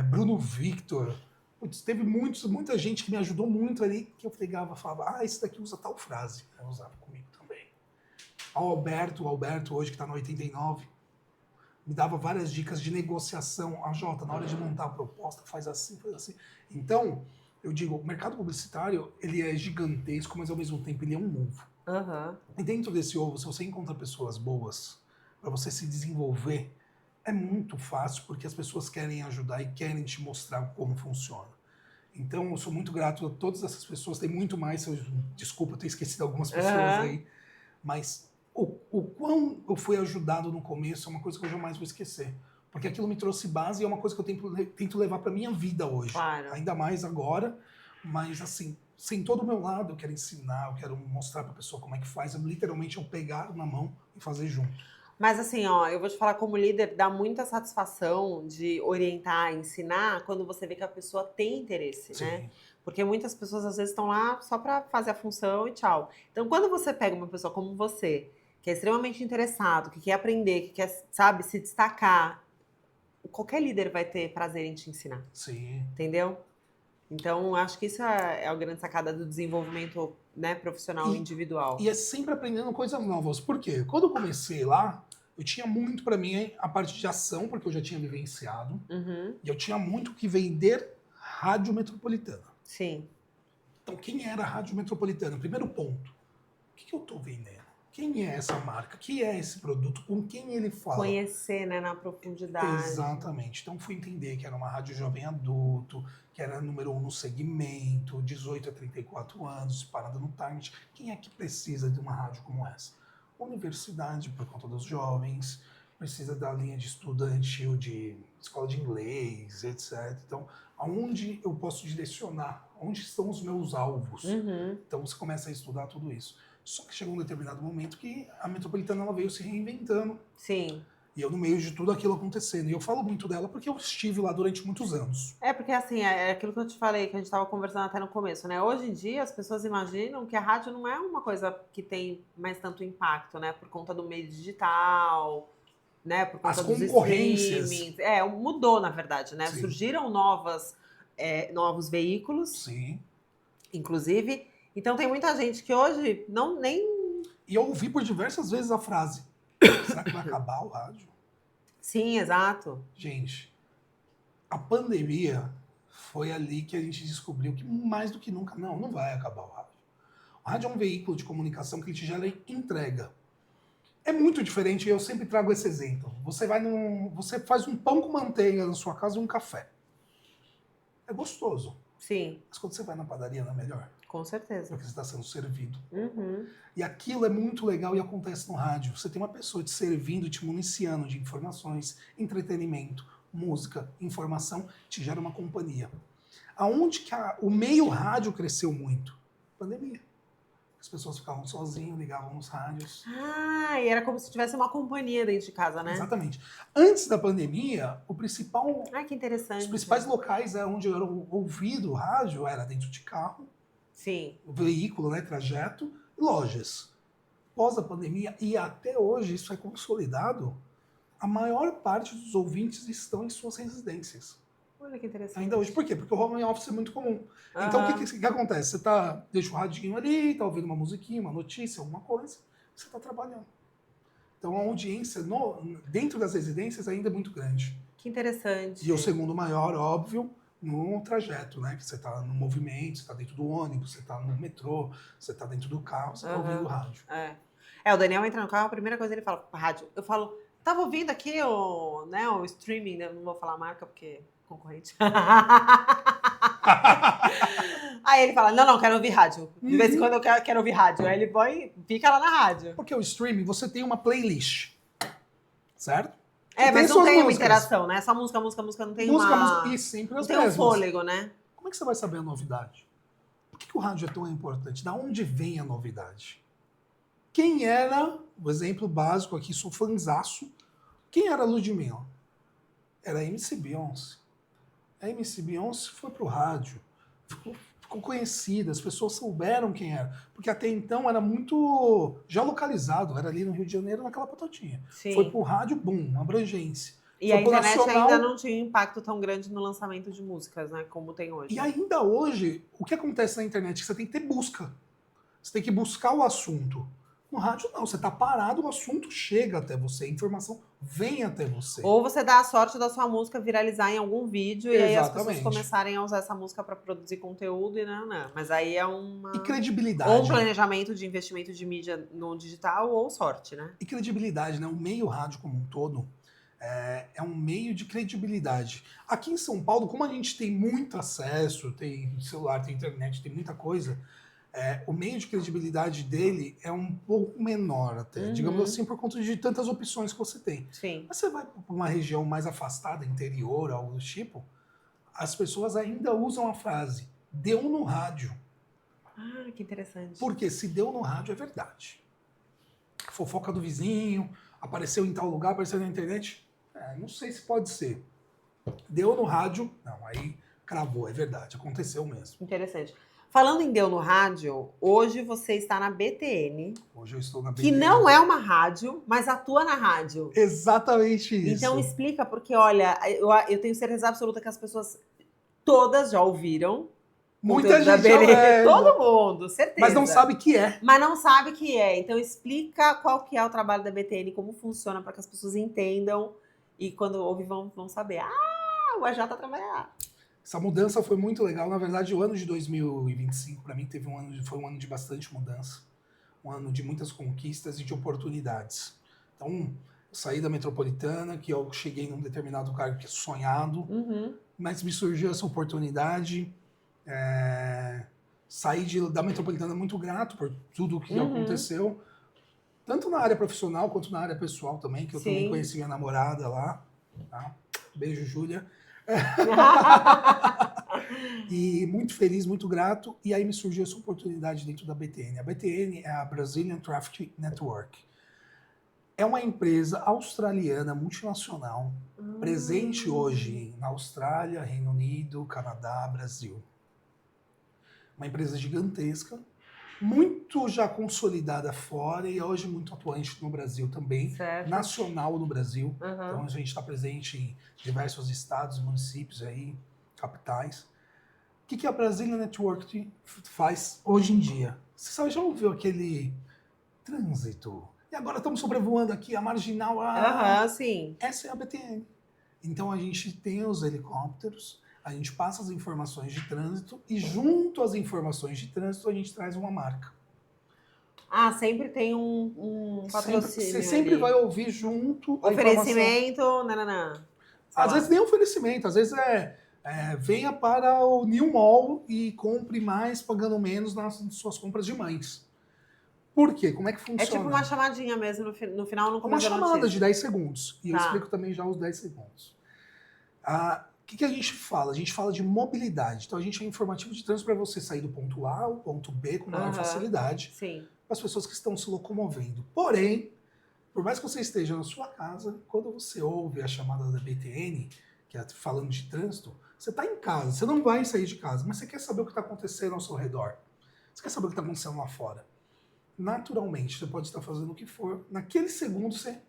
Bruno Victor. Putz, teve muita gente que me ajudou muito ali, que eu pegava e falava, esse daqui usa tal frase. Eu usava comigo também. O Alberto hoje que está no 89, me dava várias dicas de negociação. Jota, na hora de montar a proposta, faz assim, faz assim. Então, eu digo, o mercado publicitário, ele é gigantesco, mas ao mesmo tempo ele é um ovo. Uhum. E dentro desse ovo, se você encontra pessoas boas, para você se desenvolver, é muito fácil, porque as pessoas querem ajudar e querem te mostrar como funciona. Então, eu sou muito grato a todas essas pessoas. Tem muito mais, desculpa ter esquecido algumas pessoas aí, mas o quão eu fui ajudado no começo é uma coisa que eu jamais vou esquecer. Porque aquilo me trouxe base e é uma coisa que eu tento levar para minha vida hoje. Claro. Ainda mais agora, mas assim, sentou do meu lado, eu quero ensinar, eu quero mostrar para a pessoa como é que faz. Literalmente eu pegar na mão e fazer junto. Mas assim, eu vou te falar, como líder, dá muita satisfação de orientar, ensinar, quando você vê que a pessoa tem interesse, Sim. né? Porque muitas pessoas, às vezes, estão lá só para fazer a função e tchau. Então, quando você pega uma pessoa como você, que é extremamente interessado, que quer aprender, que quer, sabe, se destacar, qualquer líder vai ter prazer em te ensinar. Sim. Entendeu? Então, acho que isso é a grande sacada do desenvolvimento, né, profissional individual. E é sempre aprendendo coisas novas. Por quê? Quando eu comecei lá, eu tinha muito para mim a parte de ação, porque eu já tinha vivenciado. E eu tinha muito que vender rádio metropolitana. Sim. Então, quem era a rádio metropolitana? Primeiro ponto. O que eu estou vendendo? Quem é essa marca? O que é esse produto? Com quem ele fala? Conhecer, né, na profundidade. Exatamente. Então, fui entender que era uma rádio jovem adulto, que era número 1 no segmento, 18 a 34 anos, parada no target. Quem é que precisa de uma rádio como essa? Universidade, por conta dos jovens, precisa da linha de estudantil, de escola de inglês, etc. Então, aonde eu posso direcionar? Onde estão os meus alvos? Então, você começa a estudar tudo isso. Só que chegou um determinado momento que a Metropolitana ela veio se reinventando. Sim. E eu no meio de tudo aquilo acontecendo. E eu falo muito dela porque eu estive lá durante muitos anos. Porque assim, é aquilo que eu te falei, que a gente estava conversando até no começo, né? Hoje em dia as pessoas imaginam que a rádio não é uma coisa que tem mais tanto impacto, né? Por conta do meio digital, né? Por conta As dos concorrências. streamings. Mudou, na verdade, né? Sim. Surgiram novos veículos. Sim. Inclusive. Então tem muita gente que hoje nem... E eu ouvi por diversas vezes a frase, será que vai acabar o rádio? Sim, exato. Gente, a pandemia foi ali que a gente descobriu que mais do que nunca, não vai acabar o rádio. O rádio é um veículo de comunicação que te gera entrega. É muito diferente, e eu sempre trago esse exemplo. Você faz um pão com manteiga na sua casa e um café. É gostoso. Sim. Mas quando você vai na padaria, não é melhor? Com certeza. Porque você está sendo servido. Uhum. E aquilo é muito legal e acontece no rádio. Você tem uma pessoa te servindo, te municiando de informações, entretenimento, música, informação, te gera uma companhia. Aonde que o meio rádio cresceu muito? Pandemia. As pessoas ficavam sozinhas, ligavam nos rádios. Ah, e era como se tivesse uma companhia dentro de casa, né? Exatamente. Antes da pandemia, Ah, que interessante. os principais locais onde era ouvido o rádio era dentro de carro, Sim. veículo, né, trajeto, e lojas. Pós a pandemia, e até hoje isso é consolidado, a maior parte dos ouvintes estão em suas residências. Olha que interessante. Ainda hoje. Por quê? Porque o home office é muito comum. Então, o que acontece? Você deixa o radinho ali, tá ouvindo uma musiquinha, uma notícia, alguma coisa, você está trabalhando. Então, a audiência dentro das residências ainda é muito grande. Que interessante. E o segundo maior, óbvio, no trajeto, né? Que você está no movimento, você está dentro do ônibus, você está no metrô, você está dentro do carro, você está ouvindo o rádio. O Daniel entra no carro, a primeira coisa ele fala, rádio. Eu falo, tava ouvindo aqui o streaming, né? Não vou falar a marca porque concorrente. Aí ele fala, não, quero ouvir rádio. De vez em quando eu quero ouvir rádio. Aí ele vai e fica lá na rádio. Porque o streaming, você tem uma playlist, certo? Mas não tem uma interação, né? Só música, não tem música, e sempre as mesmas. Não tem um fôlego, né? Como é que você vai saber a novidade? Por que o rádio é tão importante? Da onde vem a novidade? Quem era, o exemplo básico aqui, sou fãzaço, quem era a Ludmilla? Era a MC Beyoncé. A MC Beyoncé foi pro rádio, ficou conhecida, as pessoas souberam quem era. Porque até então era muito já localizado, era ali no Rio de Janeiro, naquela patotinha. Sim. Foi pro rádio, boom, uma abrangência. E a internet ainda não tinha um impacto tão grande no lançamento de músicas, né? Como tem hoje. E ainda hoje, o que acontece na internet? Você tem que ter busca. Você tem que buscar o assunto. No rádio, não. Você tá parado, o assunto chega até você, a informação vem até você. Ou você dá a sorte da sua música viralizar em algum vídeo. Exatamente. E aí as pessoas começarem a usar essa música para produzir conteúdo e não. Mas aí é uma... E credibilidade. Ou um planejamento de investimento de mídia no digital ou sorte, né? E credibilidade, né? O meio rádio como um todo é um meio de credibilidade. Aqui em São Paulo, como a gente tem muito acesso, tem celular, tem internet, tem muita coisa... o meio de credibilidade dele é um pouco menor até, digamos assim, por conta de tantas opções que você tem. Sim. Mas você vai para uma região mais afastada, interior, algo do tipo, as pessoas ainda usam a frase, deu no rádio. Ah, que interessante. Porque se deu no rádio é verdade. Fofoca do vizinho, apareceu em tal lugar, apareceu na internet, não sei se pode ser. Deu no rádio, não, aí cravou, é verdade, aconteceu mesmo. Interessante. Falando em Deu no Rádio, hoje você está na BTN. Hoje eu estou na BTN. Que não é uma rádio, mas atua na rádio. Exatamente isso. Então explica, porque olha, eu tenho certeza absoluta que as pessoas todas já ouviram. Muita gente já todo mundo, certeza. Mas não sabe que é. Mas não sabe que é. Então explica qual que é o trabalho da BTN, como funciona, para que as pessoas entendam. E quando ouvem vão saber. O AJ tá trabalhando. Essa mudança foi muito legal. Na verdade, o ano de 2025, para mim, foi um ano de bastante mudança. Um ano de muitas conquistas e de oportunidades. Então, eu saí da metropolitana, que eu cheguei num determinado cargo que é sonhado, mas me surgiu essa oportunidade. Saí da metropolitana muito grato por tudo o que aconteceu. Tanto na área profissional quanto na área pessoal também, que eu também conheci minha namorada lá. Tá? Beijo, Júlia. E muito feliz, muito grato. E aí me surgiu essa oportunidade dentro da BTN. A BTN é a Brazilian Traffic Network. É uma empresa australiana multinacional, presente hoje na Austrália, Reino Unido, Canadá, Brasil. Uma empresa gigantesca, muito já consolidada fora e hoje muito atuante no Brasil também, nacional no Brasil. Então a gente está presente em diversos estados e municípios aí, capitais. O que a Brazilian Network faz hoje em dia? Você já ouviu aquele trânsito? E agora estamos sobrevoando aqui a marginal. Sim. Essa é a BTN. Então a gente tem os helicópteros, a gente passa as informações de trânsito e junto às informações de trânsito a gente traz uma marca. Sempre tem um patrocínio. Você sempre vai ouvir junto a oferecimento, Às vezes nem oferecimento, às vezes venha para o New Mall e compre mais pagando menos nas suas compras de mães. Por quê? Como é que funciona? É tipo uma chamadinha mesmo, no final, no começo da notícia. Uma chamada de 10 segundos. E eu explico também já os 10 segundos. O que a gente fala? A gente fala de mobilidade. Então a gente é informativo de trânsito para você sair do ponto A ao ponto B com maior facilidade, Sim. para as pessoas que estão se locomovendo. Porém, por mais que você esteja na sua casa, quando você ouve a chamada da BTN, que é falando de trânsito, você está em casa, você não vai sair de casa, mas você quer saber o que está acontecendo ao seu redor. Você quer saber o que está acontecendo lá fora. Naturalmente, você pode estar fazendo o que for, naquele segundo você...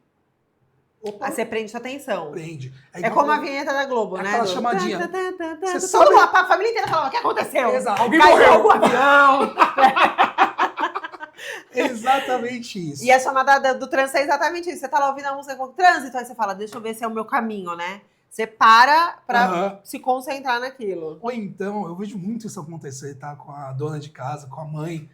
Opa, Aí você prende sua atenção. prende. É como a vinheta da Globo, né? aquela chamadinha. Você Todo sabe... mundo, a família inteira falava, o que aconteceu? Exato. Alguém Caiu morreu. algum avião. Exatamente isso. E a chamada do trânsito é exatamente isso. Você tá lá ouvindo a música com o trânsito, aí você fala, deixa eu ver se é o meu caminho, né? Você para pra se concentrar naquilo. Ou então, eu vejo muito isso acontecer, tá? Com a dona de casa, com a mãe.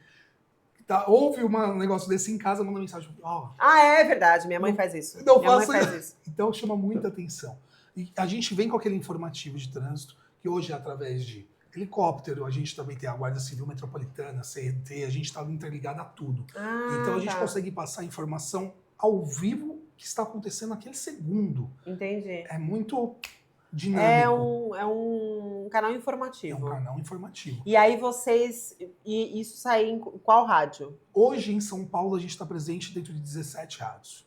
Tá? Ouve um negócio desse em casa, manda mensagem. Oh, Ah, é verdade. Minha mãe faz isso. Não Minha mãe faço faz isso. Então chama muita atenção. E a gente vem com aquele informativo de trânsito, que hoje é através de helicóptero, a gente também tem a Guarda Civil Metropolitana, a CET, a gente está interligado a tudo. Então a gente consegue passar informação ao vivo que está acontecendo naquele segundo. Entendi. É muito dinâmico. É um canal informativo. É um canal informativo. E aí vocês... E isso sai em qual rádio? Hoje em São Paulo a gente está presente dentro de 17 rádios.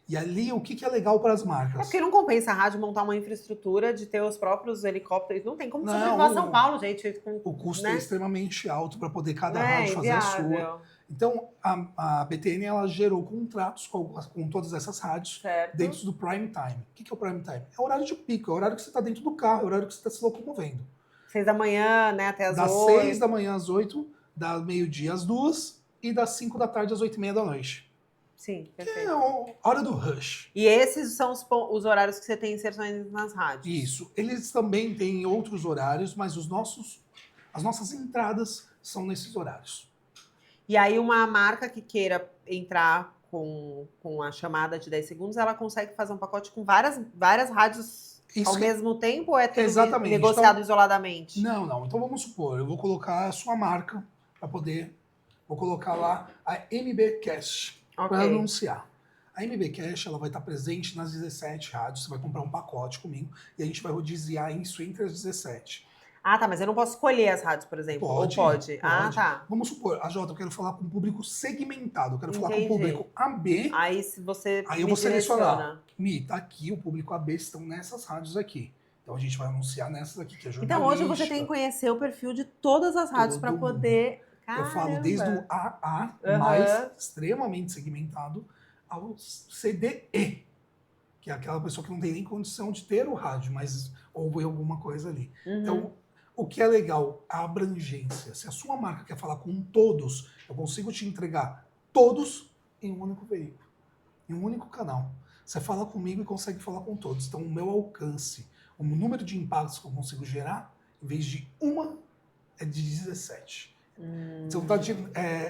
E ali, o que é legal para as marcas? É porque não compensa a rádio montar uma infraestrutura de ter os próprios helicópteros. Não tem como sobrevoar São Paulo, gente. O custo né? é extremamente alto para poder cada rádio fazer a sua. Então, a BTN ela gerou contratos com todas essas rádios dentro do prime time. O que é o prime time? É o horário de pico, é o horário que você está dentro do carro, é o horário que você está se locomovendo. 6 da manhã, né, até as 8. Das 6 da manhã às 8, da meio-dia às 2 e das 5 da tarde às 8h30 da noite. Sim, perfeito. Que é a hora do rush. E esses são os horários que você tem inserções nas rádios? Isso. Eles também têm outros horários, mas as nossas entradas são nesses horários. E aí uma marca que queira entrar com a chamada de 10 segundos, ela consegue fazer um pacote com várias rádios ao mesmo tempo ou é tudo negociado então, isoladamente? Não. Então vamos supor, eu vou colocar a sua marca para poder... Vou colocar lá a MBcast para anunciar. A MBcast ela vai estar presente nas 17 rádios. Você vai comprar um pacote comigo e a gente vai rodiziar isso entre as 17. Ah, tá, mas eu não posso escolher as rádios, por exemplo? Pode. Ah, tá. Vamos supor, eu quero falar com um público segmentado, eu quero falar com o público AB. Aí se você eu vou selecionar. Tá aqui, o público AB estão nessas rádios aqui. Então a gente vai anunciar nessas aqui, que é jornalística. Então hoje você tem que conhecer o perfil de todas as rádios para poder... Caramba. Eu falo desde o AA, mais extremamente segmentado, ao CDE, que é aquela pessoa que não tem nem condição de ter o rádio, mas ouve alguma coisa ali. Então, o que é legal? A abrangência. Se a sua marca quer falar com todos, eu consigo te entregar todos em um único veículo, em um único canal. Você fala comigo e consegue falar com todos. Então, o meu alcance, o número de impactos que eu consigo gerar, em vez de uma, é de 17. Então,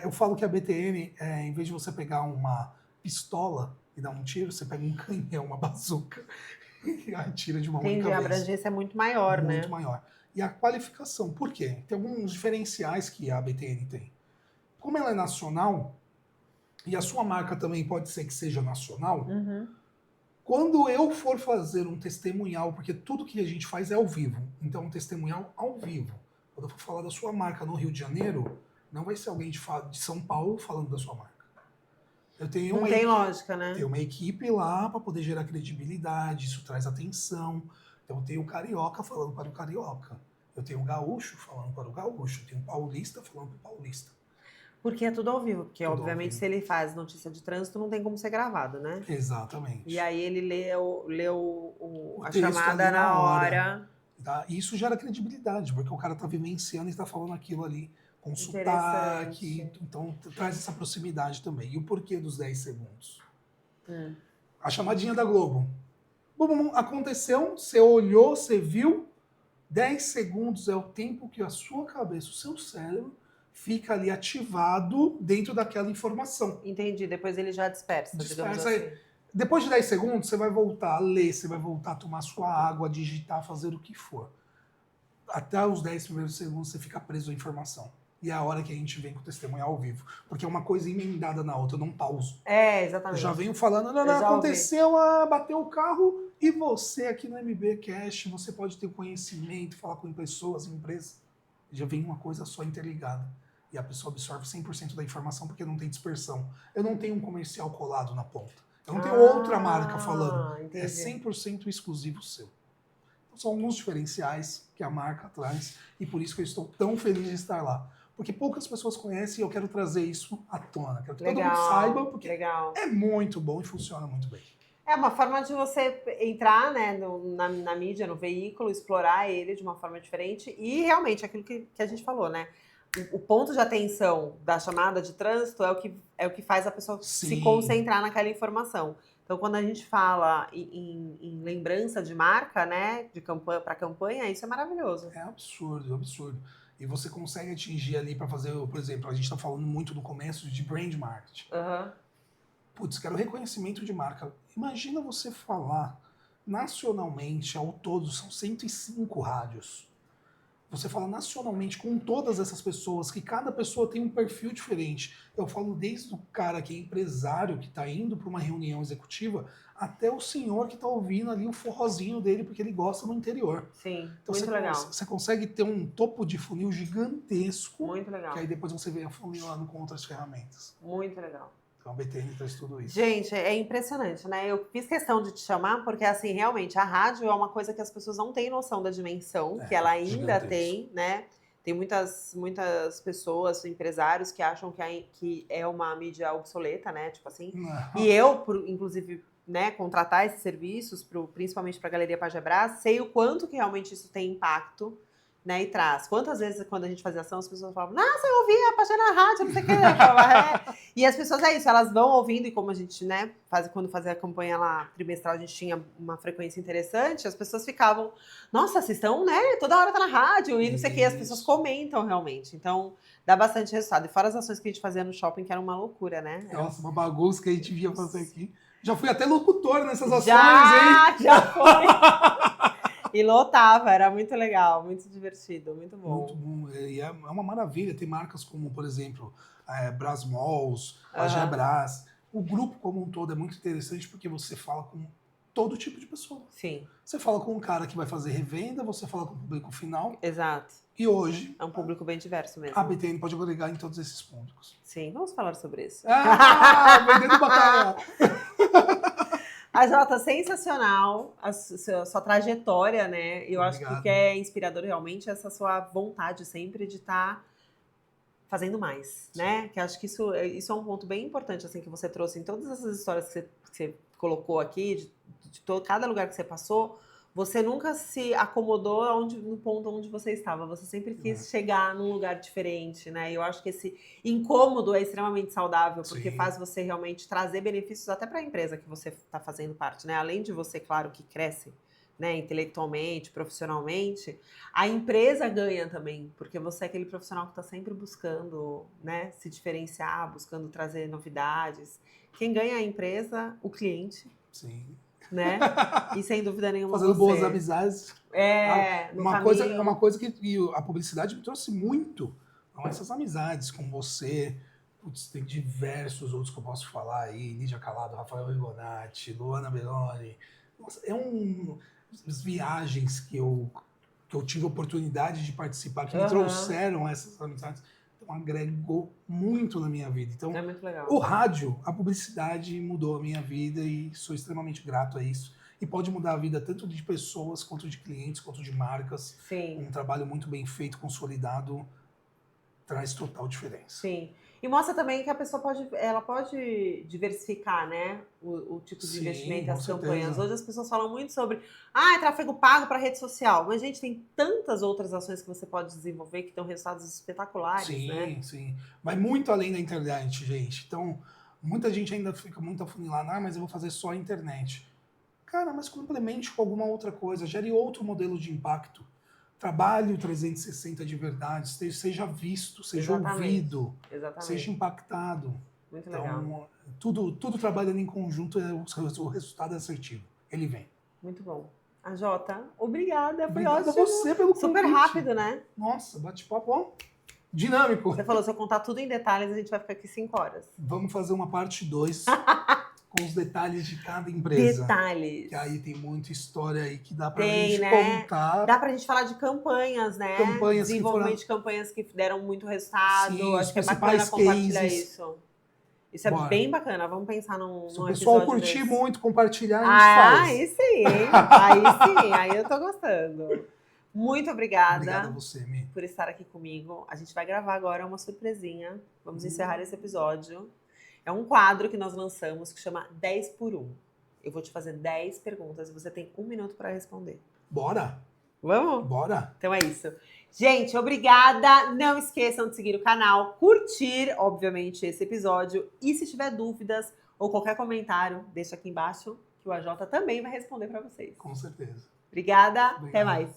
eu falo que a BTN, em vez de você pegar uma pistola e dar um tiro, você pega um canhão, uma bazuca e atira de uma única vez. A abrangência é muito maior, né? Muito maior. E a qualificação, por quê? Tem alguns diferenciais que a BTN tem. Como ela é nacional, e a sua marca também pode ser que seja nacional, quando eu for fazer um testemunhal, porque tudo que a gente faz é ao vivo, então um testemunhal ao vivo. Quando eu for falar da sua marca no Rio de Janeiro, não vai ser alguém de São Paulo falando da sua marca. Eu tenho não tem lógica, né? Tem uma equipe lá para poder gerar credibilidade, isso traz atenção. Então eu tenho o carioca falando para o carioca. Eu tenho o gaúcho falando para o gaúcho. Eu tenho o paulista falando para o paulista. Porque é tudo ao vivo. Porque, obviamente, se ele faz notícia de trânsito, não tem como ser gravado, né? Exatamente. E aí ele leu a chamada na hora. Tá? E isso gera credibilidade, porque o cara está vivenciando e está falando aquilo ali com sotaque. Então traz essa proximidade também. E o porquê dos 10 segundos? A chamadinha da Globo. Bom, aconteceu, você olhou, você viu. 10 segundos é o tempo que a sua cabeça, o seu cérebro, fica ali ativado dentro daquela informação. Entendi, depois ele já dispersa. Digamos assim. Depois de 10 segundos, você vai voltar a ler, você vai voltar a tomar sua água, digitar, fazer o que for. Até os 10 primeiros segundos você fica preso à informação. E é a hora que a gente vem com o testemunho ao vivo. Porque é uma coisa emendada na outra, eu não pauso. Exatamente. Eu já venho falando, não, aconteceu, bateu o carro E você aqui no MBcast, você pode ter conhecimento, falar com pessoas, empresas. Já vem uma coisa só interligada. E a pessoa absorve 100% da informação porque não tem dispersão. Eu não tenho um comercial colado na ponta. Eu não tenho outra marca falando. Entendi. É 100% exclusivo seu. Então, são alguns diferenciais que a marca traz e por isso que eu estou tão feliz de estar lá. Porque poucas pessoas conhecem e eu quero trazer isso à tona. Quero que todo mundo saiba, porque é muito bom e funciona muito bem. É uma forma de você entrar, né, na mídia, no veículo, explorar ele de uma forma diferente e realmente aquilo que a gente falou, né? O ponto de atenção da chamada de trânsito é o que faz a pessoa se concentrar naquela informação. Então, quando a gente fala em lembrança de marca, né, de campanha para campanha, isso é maravilhoso. É absurdo, absurdo. E você consegue atingir ali para fazer, por exemplo, a gente está falando muito no começo de brand marketing. Putz, quero reconhecimento de marca. Imagina você falar nacionalmente, ao todo, são 105 rádios. Você fala nacionalmente com todas essas pessoas, que cada pessoa tem um perfil diferente. Eu falo desde o cara que é empresário, que está indo para uma reunião executiva, até o senhor que está ouvindo ali o forrozinho dele, porque ele gosta no interior. Sim, então, muito legal. Você consegue ter um topo de funil gigantesco, muito legal. Que aí depois você vem afunilando com outras ferramentas. Muito legal. Então a BTN traz tudo isso. Gente, é impressionante, né? Eu fiz questão de te chamar porque, assim, realmente, a rádio é uma coisa que as pessoas não têm noção da dimensão que ela ainda tem, né? Tem muitas pessoas, empresários, que acham que é uma mídia obsoleta, né? Tipo assim. E eu, inclusive, né, contratar esses serviços, principalmente para a Galeria Pagebras, sei o quanto que realmente isso tem impacto, né, e traz. Quantas vezes, quando a gente fazia ação, as pessoas falavam, nossa, eu ouvi a página na rádio, não sei o que. E as pessoas, é isso, elas vão ouvindo, e como a gente, né, quando fazia a campanha lá trimestral, a gente tinha uma frequência interessante, as pessoas ficavam, nossa, vocês estão, né, toda hora tá na rádio, e não sei o que, as pessoas comentam realmente. Então, dá bastante resultado. E fora as ações que a gente fazia no shopping, que era uma loucura, né? Nossa, uma bagunça que a gente via fazer aqui. Já fui até locutor nessas ações, hein? Já foi! E lotava, era muito legal, muito divertido, muito bom. Muito bom. E é uma maravilha ter marcas como, por exemplo, Brasmols, Pagebras. O grupo como um todo é muito interessante porque você fala com todo tipo de pessoa. Sim. Você fala com um cara que vai fazer revenda, você fala com o público final. Exato. E hoje... é um público bem diverso mesmo. A BTN pode agregar em todos esses públicos. Sim, vamos falar sobre isso. Vendendo bacalhau! A Jota, sensacional a sua trajetória, né? Eu acho que o que é inspirador realmente é essa sua vontade sempre de estar fazendo mais, né? Que acho que isso é um ponto bem importante, assim, que você trouxe em todas essas histórias que você colocou aqui, de cada lugar que você passou. Você nunca se acomodou no ponto onde você estava. Você sempre quis chegar num lugar diferente, né? E eu acho que esse incômodo é extremamente saudável, porque faz você realmente trazer benefícios até para a empresa que você está fazendo parte, né? Além de você, claro, que cresce, né, intelectualmente, profissionalmente, a empresa ganha também, porque você é aquele profissional que está sempre buscando, né, se diferenciar, buscando trazer novidades. Quem ganha é a empresa, o cliente. Sim. Né? E sem dúvida nenhuma fazendo boas amizades. Uma coisa que a publicidade me trouxe muito. São essas amizades com você. Putz, tem diversos outros que eu posso falar aí. Lídia Calado, Rafael Rigonati, Luana Meloni. Nossa, as viagens que eu tive a oportunidade de participar, que me trouxeram essas amizades. Então, agregou muito na minha vida. Então, é muito legal. O rádio, a publicidade mudou a minha vida e sou extremamente grato a isso. E pode mudar a vida tanto de pessoas, quanto de clientes, quanto de marcas. Sim. Um trabalho muito bem feito, consolidado, traz total diferença. Sim. E mostra também que a pessoa pode diversificar, né, o tipo de investimento e as campanhas. Hoje as pessoas falam muito sobre tráfego pago para rede social. Mas, gente, tem tantas outras ações que você pode desenvolver que dão resultados espetaculares, né? Sim. Vai muito além da internet, gente. Então, muita gente ainda fica muito afunilada. Mas eu vou fazer só a internet. Cara, mas complemente com alguma outra coisa. Gere outro modelo de impacto. Trabalhe o 360 de verdade, seja visto, seja ouvido, seja impactado. Muito legal. Então, tudo trabalhando em conjunto, o resultado é assertivo. Ele vem. Muito bom. A Jota, obrigada. Foi Obrigada ótimo. a você pelo convite. Super rápido, né? Nossa, bate-papo dinâmico. Você falou, se eu contar tudo em detalhes, a gente vai ficar aqui 5 horas. Vamos fazer uma parte 2. com os detalhes de cada empresa. Detalhes. Que aí tem muita história aí que dá pra Tem, gente né? contar. Dá pra gente falar de campanhas, né? Campanhas que Desenvolvimento foram... de campanhas que deram muito resultado. Sim, os Acho que é bacana principais compartilhar cases. isso. Isso é Bora. bem bacana. Vamos pensar num Se o episódio pessoal curtir desse. muito, compartilhar, a gente Ah, faz. aí sim, hein? Aí sim, aí eu tô gostando. Muito Obrigado a obrigada você, Mi. por estar aqui comigo. A gente vai gravar agora uma surpresinha. Vamos encerrar esse episódio. É um quadro que nós lançamos que chama 10 por 1. Eu vou te fazer 10 perguntas e você tem 1 minuto para responder. Bora? Vamos? Bora. Então é isso. Gente, obrigada. Não esqueçam de seguir o canal, curtir, obviamente, esse episódio. E se tiver dúvidas ou qualquer comentário, deixa aqui embaixo que o AJ também vai responder para vocês. Com certeza. Obrigada. Obrigado. Até mais.